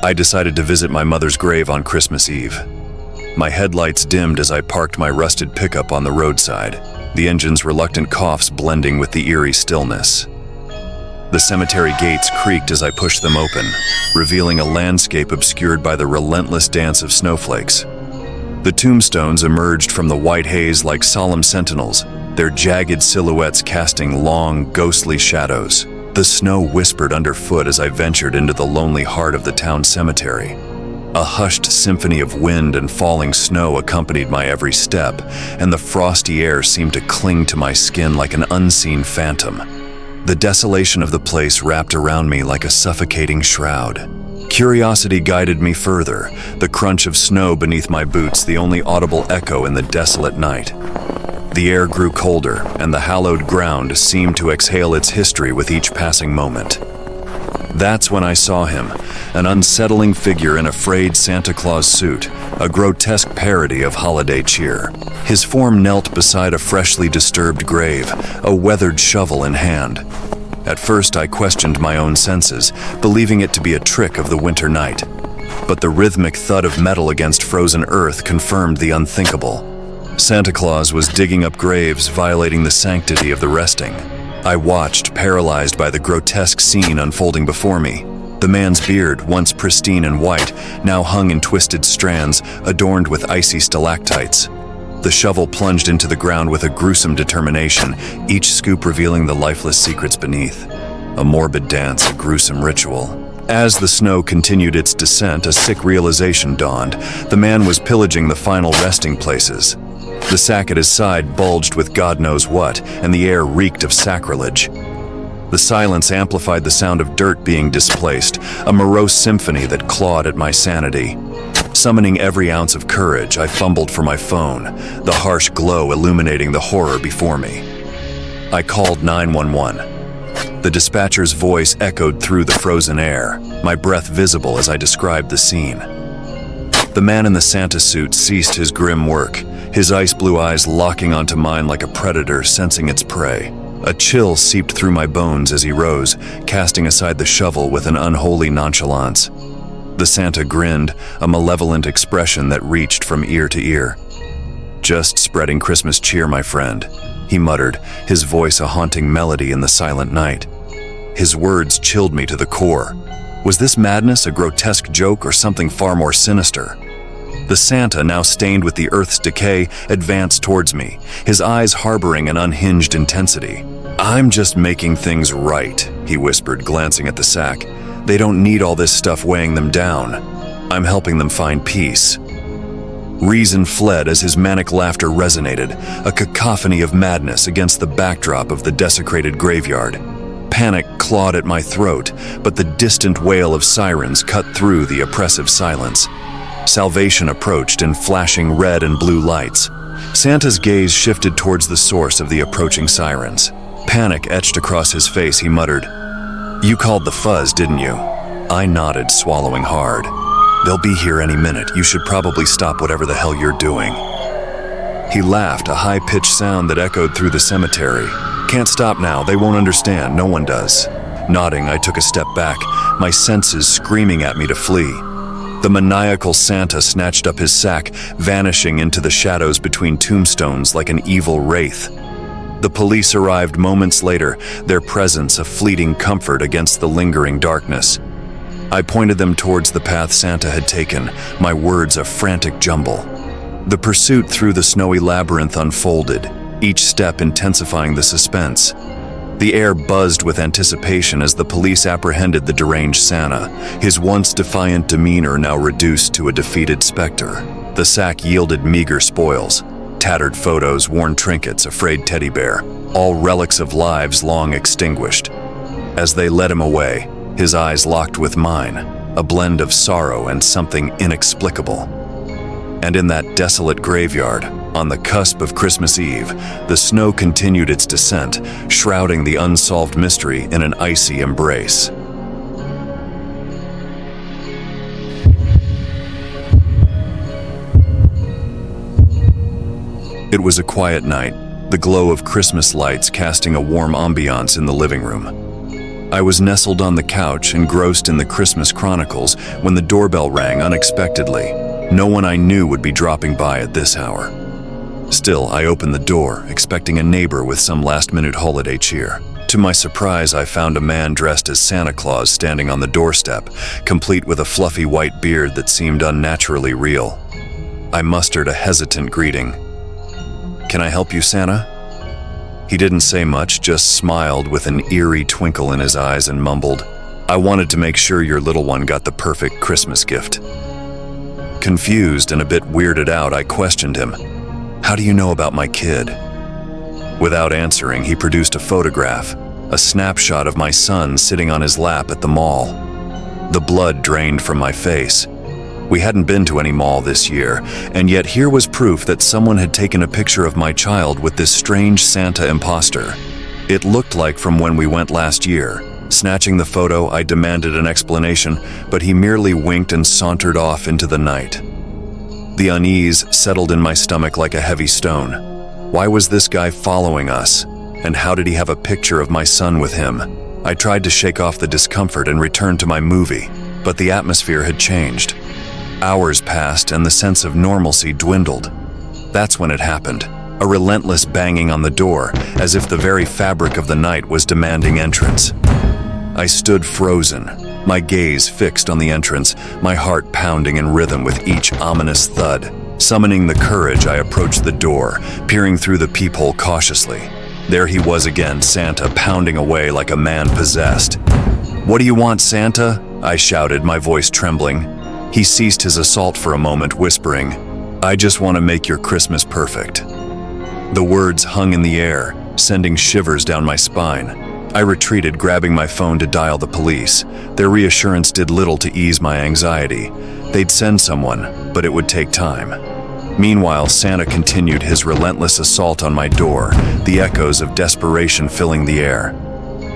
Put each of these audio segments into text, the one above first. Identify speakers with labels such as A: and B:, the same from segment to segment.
A: I decided to visit my mother's grave on Christmas Eve. My headlights dimmed as I parked my rusted pickup on the roadside, the engine's reluctant coughs blending with the eerie stillness. The cemetery gates creaked as I pushed them open, revealing a landscape obscured by the relentless dance of snowflakes. The tombstones emerged from the white haze like solemn sentinels, their jagged silhouettes casting long, ghostly shadows. The snow whispered underfoot as I ventured into the lonely heart of the town cemetery. A hushed symphony of wind and falling snow accompanied my every step, and the frosty air seemed to cling to my skin like an unseen phantom. The desolation of the place wrapped around me like a suffocating shroud. Curiosity guided me further, the crunch of snow beneath my boots the only audible echo in the desolate night. The air grew colder, and the hallowed ground seemed to exhale its history with each passing moment. That's when I saw him, an unsettling figure in a frayed Santa Claus suit, a grotesque parody of holiday cheer. His form knelt beside a freshly disturbed grave, a weathered shovel in hand. At first I questioned my own senses, believing it to be a trick of the winter night. But the rhythmic thud of metal against frozen earth confirmed the unthinkable. Santa Claus was digging up graves, violating the sanctity of the resting. I watched, paralyzed by the grotesque scene unfolding before me. The man's beard, once pristine and white, now hung in twisted strands, adorned with icy stalactites. The shovel plunged into the ground with a gruesome determination, each scoop revealing the lifeless secrets beneath. A morbid dance, a gruesome ritual. As the snow continued its descent, a sick realization dawned. The man was pillaging the final resting places. The sack at his side bulged with God knows what, and the air reeked of sacrilege. The silence amplified the sound of dirt being displaced, a morose symphony that clawed at my sanity. Summoning every ounce of courage, I fumbled for my phone, the harsh glow illuminating the horror before me. I called 911. The dispatcher's voice echoed through the frozen air, my breath visible as I described the scene. The man in the Santa suit ceased his grim work, his ice blue eyes locking onto mine like a predator sensing its prey. A chill seeped through my bones as he rose, casting aside the shovel with an unholy nonchalance. The Santa grinned, a malevolent expression that reached from ear to ear. "Just spreading Christmas cheer, my friend," he muttered, his voice a haunting melody in the silent night. His words chilled me to the core. Was this madness a grotesque joke or something far more sinister? The Santa, now stained with the earth's decay, advanced towards me, his eyes harboring an unhinged intensity. "I'm just making things right," he whispered, glancing at the sack. "They don't need all this stuff weighing them down. I'm helping them find peace." Reason fled as his manic laughter resonated, a cacophony of madness against the backdrop of the desecrated graveyard. Panic clawed at my throat, but the distant wail of sirens cut through the oppressive silence. Salvation approached in flashing red and blue lights. Santa's gaze shifted towards the source of the approaching sirens. Panic etched across his face, he muttered, "You called the fuzz, didn't you?" I nodded, swallowing hard. "They'll be here any minute. You should probably stop whatever the hell you're doing." He laughed, a high-pitched sound that echoed through the cemetery. "Can't stop now. They won't understand. No one does." Nodding, I took a step back, my senses screaming at me to flee. The maniacal Santa snatched up his sack, vanishing into the shadows between tombstones like an evil wraith. The police arrived moments later, their presence a fleeting comfort against the lingering darkness. I pointed them towards the path Santa had taken, my words a frantic jumble. The pursuit through the snowy labyrinth unfolded, each step intensifying the suspense. The air buzzed with anticipation as the police apprehended the deranged Santa, his once defiant demeanor now reduced to a defeated specter. The sack yielded meager spoils, tattered photos, worn trinkets, a frayed teddy bear, all relics of lives long extinguished. As they led him away, his eyes locked with mine, a blend of sorrow and something inexplicable. And in that desolate graveyard, on the cusp of Christmas Eve, the snow continued its descent, shrouding the unsolved mystery in an icy embrace. It was a quiet night, the glow of Christmas lights casting a warm ambiance in the living room. I was nestled on the couch, engrossed in the Christmas chronicles, when the doorbell rang unexpectedly. No one I knew would be dropping by at this hour. Still, I opened the door, expecting a neighbor with some last-minute holiday cheer. To my surprise, I found a man dressed as Santa Claus standing on the doorstep, complete with a fluffy white beard that seemed unnaturally real. I mustered a hesitant greeting. "Can I help you, Santa?" He didn't say much, just smiled with an eerie twinkle in his eyes and mumbled, "I wanted to make sure your little one got the perfect Christmas gift." Confused and a bit weirded out, I questioned him. "How do you know about my kid?" Without answering, he produced a photograph, a snapshot of my son sitting on his lap at the mall. The blood drained from my face. We hadn't been to any mall this year, and yet here was proof that someone had taken a picture of my child with this strange Santa imposter. It looked like from when we went last year. Snatching the photo, I demanded an explanation, but he merely winked and sauntered off into the night. The unease settled in my stomach like a heavy stone. Why was this guy following us? And how did he have a picture of my son with him? I tried to shake off the discomfort and return to my movie, but the atmosphere had changed. Hours passed and the sense of normalcy dwindled. That's when it happened. A relentless banging on the door, as if the very fabric of the night was demanding entrance. I stood frozen, my gaze fixed on the entrance, my heart pounding in rhythm with each ominous thud. Summoning the courage, I approached the door, peering through the peephole cautiously. There he was again, Santa, pounding away like a man possessed. "What do you want, Santa?" I shouted, my voice trembling. He ceased his assault for a moment, whispering, "I just want to make your Christmas perfect." The words hung in the air, sending shivers down my spine. I retreated, grabbing my phone to dial the police. Their reassurance did little to ease my anxiety. They'd send someone, but it would take time. Meanwhile, Santa continued his relentless assault on my door, the echoes of desperation filling the air.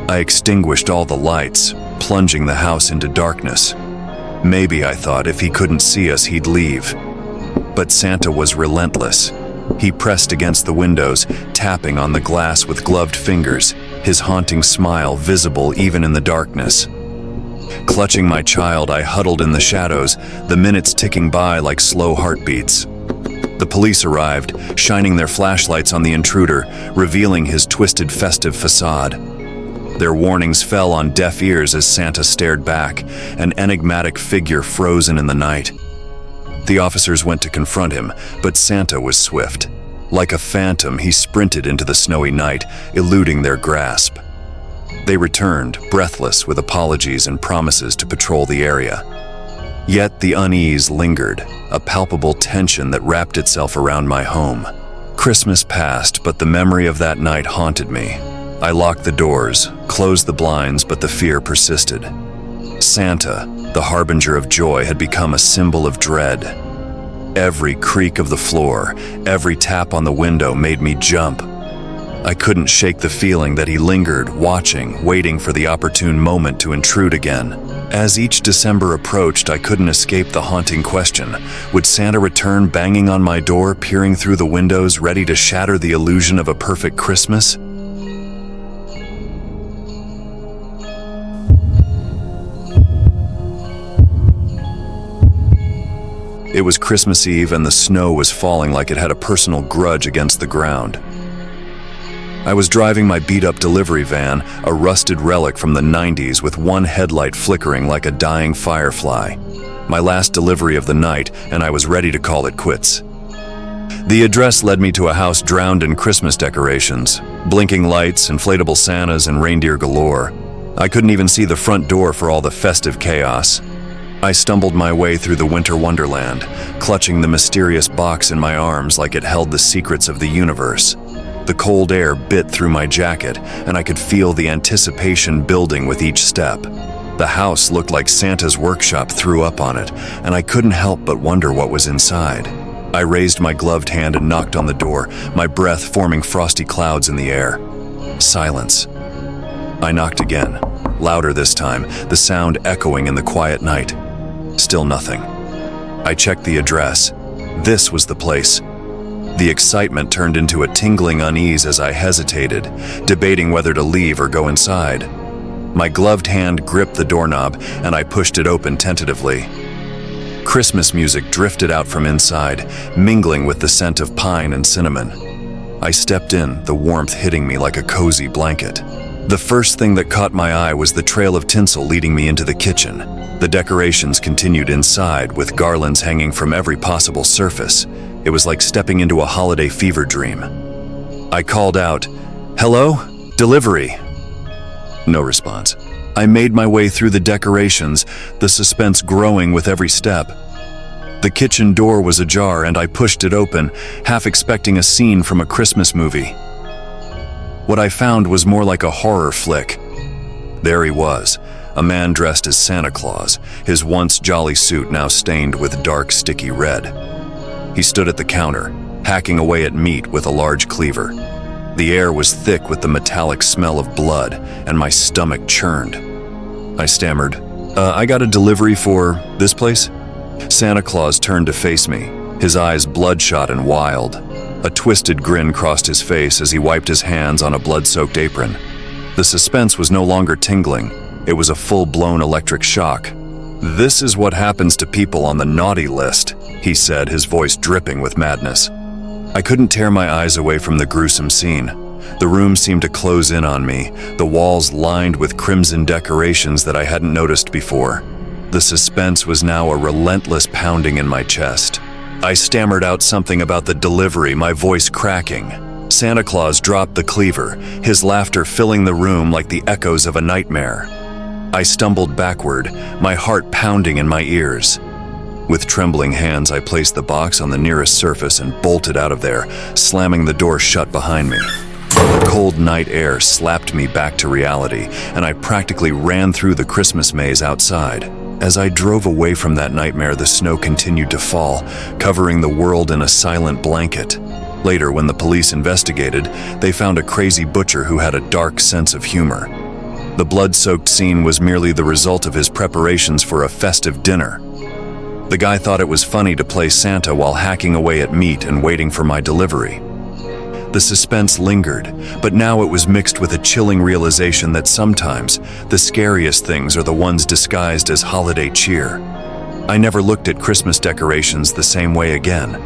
A: I extinguished all the lights, plunging the house into darkness. Maybe, I thought, if he couldn't see us, he'd leave. But Santa was relentless. He pressed against the windows, tapping on the glass with gloved fingers, his haunting smile visible even in the darkness. Clutching my child, I huddled in the shadows, the minutes ticking by like slow heartbeats. The police arrived, shining their flashlights on the intruder, revealing his twisted festive facade. Their warnings fell on deaf ears as Santa stared back, an enigmatic figure frozen in the night. The officers went to confront him, but Santa was swift. Like a phantom, he sprinted into the snowy night, eluding their grasp. They returned, breathless with apologies and promises to patrol the area. Yet the unease lingered, a palpable tension that wrapped itself around my home. Christmas passed, but the memory of that night haunted me. I locked the doors, closed the blinds, but the fear persisted. Santa, the harbinger of joy, had become a symbol of dread. Every creak of the floor, every tap on the window made me jump. I couldn't shake the feeling that he lingered, watching, waiting for the opportune moment to intrude again. As each December approached, I couldn't escape the haunting question. Would Santa return, banging on my door, peering through the windows, ready to shatter the illusion of a perfect Christmas? It was Christmas Eve and the snow was falling like it had a personal grudge against the ground. I was driving my beat-up delivery van, a rusted relic from the 90s with one headlight flickering like a dying firefly. My last delivery of the night, and I was ready to call it quits. The address led me to a house drowned in Christmas decorations, blinking lights, inflatable Santas, and reindeer galore. I couldn't even see the front door for all the festive chaos. I stumbled my way through the winter wonderland, clutching the mysterious box in my arms like it held the secrets of the universe. The cold air bit through my jacket, and I could feel the anticipation building with each step. The house looked like Santa's workshop threw up on it, and I couldn't help but wonder what was inside. I raised my gloved hand and knocked on the door, my breath forming frosty clouds in the air. Silence. I knocked again, louder this time, the sound echoing in the quiet night. Still nothing. I checked the address. This was the place. The excitement turned into a tingling unease as I hesitated, debating whether to leave or go inside. My gloved hand gripped the doorknob, and I pushed it open tentatively. Christmas music drifted out from inside, mingling with the scent of pine and cinnamon. I stepped in, the warmth hitting me like a cozy blanket. The first thing that caught my eye was the trail of tinsel leading me into the kitchen. The decorations continued inside, with garlands hanging from every possible surface. It was like stepping into a holiday fever dream. I called out, "Hello? Delivery." No response. I made my way through the decorations, the suspense growing with every step. The kitchen door was ajar, and I pushed it open, half expecting a scene from a Christmas movie. What I found was more like a horror flick. There he was, a man dressed as Santa Claus, his once jolly suit now stained with dark, sticky red. He stood at the counter, hacking away at meat with a large cleaver. The air was thick with the metallic smell of blood, and my stomach churned. I stammered, I got a delivery for this place?" Santa Claus turned to face me, his eyes bloodshot and wild. A twisted grin crossed his face as he wiped his hands on a blood-soaked apron. The suspense was no longer tingling. It was a full-blown electric shock. "This is what happens to people on the naughty list," he said, his voice dripping with madness. I couldn't tear my eyes away from the gruesome scene. The room seemed to close in on me, the walls lined with crimson decorations that I hadn't noticed before. The suspense was now a relentless pounding in my chest. I stammered out something about the delivery, my voice cracking. Santa Claus dropped the cleaver, his laughter filling the room like the echoes of a nightmare. I stumbled backward, my heart pounding in my ears. With trembling hands, I placed the box on the nearest surface and bolted out of there, slamming the door shut behind me. The cold night air slapped me back to reality, and I practically ran through the Christmas maze outside. As I drove away from that nightmare, the snow continued to fall, covering the world in a silent blanket. Later, when the police investigated, they found a crazy butcher who had a dark sense of humor. The blood-soaked scene was merely the result of his preparations for a festive dinner. The guy thought it was funny to play Santa while hacking away at meat and waiting for my delivery. The suspense lingered, but now it was mixed with a chilling realization that sometimes the scariest things are the ones disguised as holiday cheer. I never looked at Christmas decorations the same way again.